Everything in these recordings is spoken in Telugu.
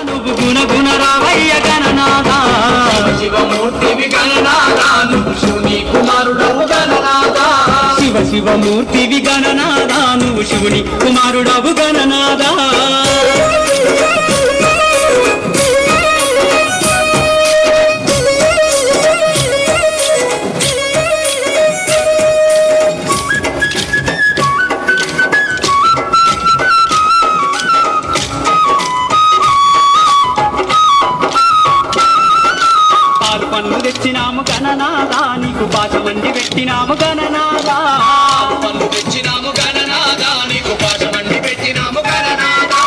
నువ్వు గుణ గుణ రావయ్య గణనాథా శివమూర్తివి గణనాథా నువ్వు శివుని కుమారుడవు గణనాథా శివ శివమూర్తివి గణనాథా నువ్వు శివుని కుమారుడవు గణనాథా పన్ను తెచ్చినాము గణనాథా నీకు పాట మండి పెట్టినాము గణనాథా పన్ను తెచ్చినాము గణనాథా నీకు పాట మండి పెట్టినాము గణనాథా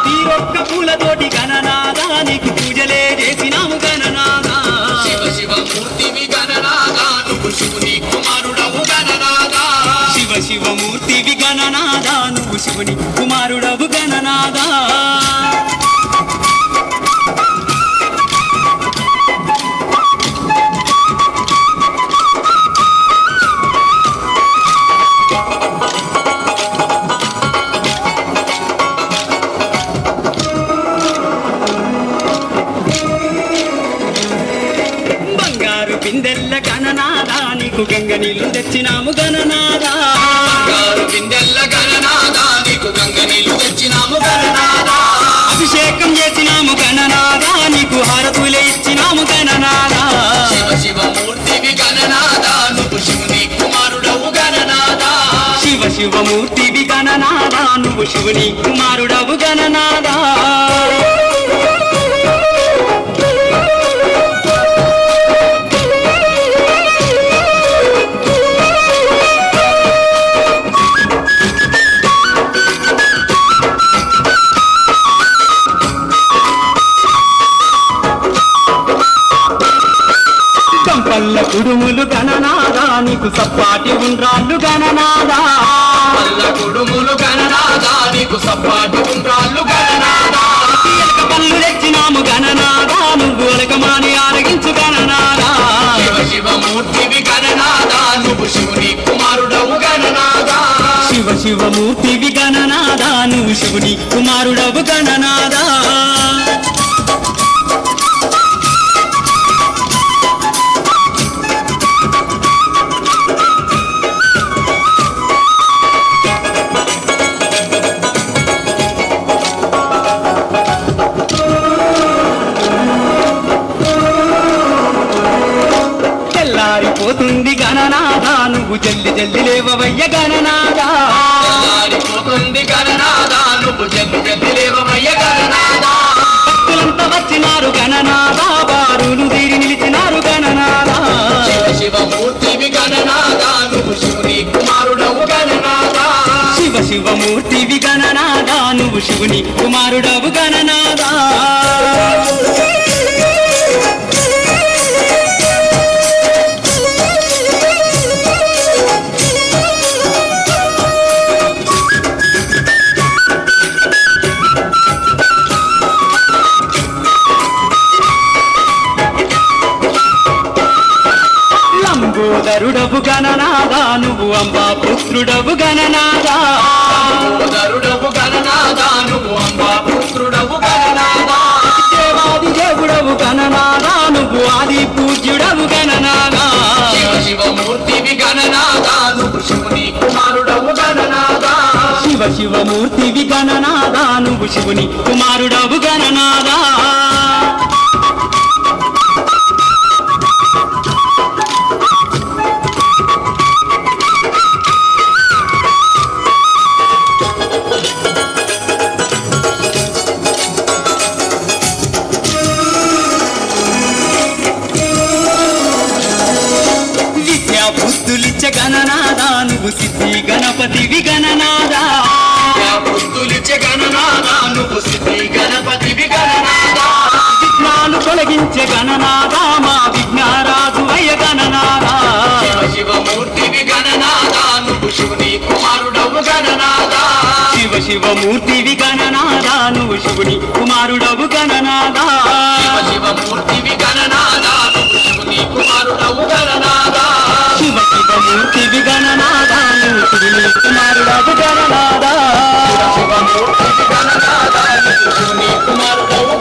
తీరొక్క పూలతోటి గణనాథా నీకు పూజలే చేసినాము గణనాథా శివ శివమూర్తివి గణనాథా నువ్వు శివుని కుమారుడవు గణనాథా శివ శివమూర్తివి గణనాథా నువ్వు శివుని కుమారుడవు గణనాథా బిందెల్ల గణనాథా నీకు గంగ నీళ్లు తెచ్చినాము గణనాథా బిందెల్ల గణనాథా నీకు గంగ నీళ్లు తెచ్చినాము గణనాథా అభిషేకం చేసినాము గణనాథా నీకు హారతులే ఇచ్చినాము గణనాథా శివ శివమూర్తివి గణనాథా నువ్వు శివుని కుమారుడవు గణనాథా శివ శివమూర్తివి గణనాథా నువ్వు శివుని కుమారుడవు గణనాథా పల్ల కుడుములు గణనాథా నీకు సప్పాటి ఉండ్రాళ్ళు గణనాథా పల్ల కుడుములు గణనాథా నీకు సప్పాటి ఉండ్రాళ్ళు గణనాథా ఎలక పళ్ళు తెచ్చినాము గణనాథా నువ్వు ఎలకమాని ఆరగించు గణనాథా శివ శివమూర్తివి గణనాథా నువ్వు శివుని కుమారుడవు గణనాథా శివ శివమూర్తివి గణనాథా నువ్వు శివుని కుమారుడవు గణనాథా పోతుంది గణనాథా నువ్వు జల్లి జల్లి లేవవయ్య గణనాథా పోతుంది గణనాథా నువ్వు జల్లి జల్లి లేవవయ్య గణనాథా భక్తులంతా వచ్చినారు గణనాథా బారులు తీరి నిలిచినారు గణనాథా శివ శివమూర్తివి గణనాథా నువ్వు శివుని కుమారుడవు గణనాథా శివ శివమూర్తివి గణనాథా నువ్వు శివుని కుమారుడవు గణనాథా లంబోదరుడవు గణనాథా నువ్వు అంబా పుత్రుడవు గణనాథా లంబోదరుడవు గణనాథా నువ్వు అంబా పుత్రుడవు గణనాథా దేవాది దేవుడవు గణనాథా నువ్వు ఆది పూజ్యుడవు గణనాథా శివ శివమూర్తివి గణనాథా నువ్వు శివుని కుమారుడవు గణనాథా శివ శివమూర్తివి గణనాథా నువ్వు శివుని కుమారుడవు గణనాథా బుద్ధులిచ్చ గణనాథా నువ్వు సిద్ధి గణపతివి గణనాథా బుద్ధులిచ్చ గణనాథా నువ్వు సిద్ధి గణపతివి గణనాథా విఘ్నాలు తొలగించే గణనాథా మా విఘ్నారాజు అయ్య గణనాథా శివ శివమూర్తివి గణనాథా నువ్వు శివుని కుమారుడవు గణనాథా శివ శివమూర్తివి గణనాథా నువ్వు శివుని కుమారుడవు గణనాథా శివ శివమూర్తివి గణనాథా నువ్వు శివుని కుమారుడవు గణనాథా శివ శివమూర్తివి గణనాథా నువ్వు శివుని కుమారుడవు గణనాథా శివ శివమూర్తివి గణనాథా నువ్వు శివుని కుమారుడవు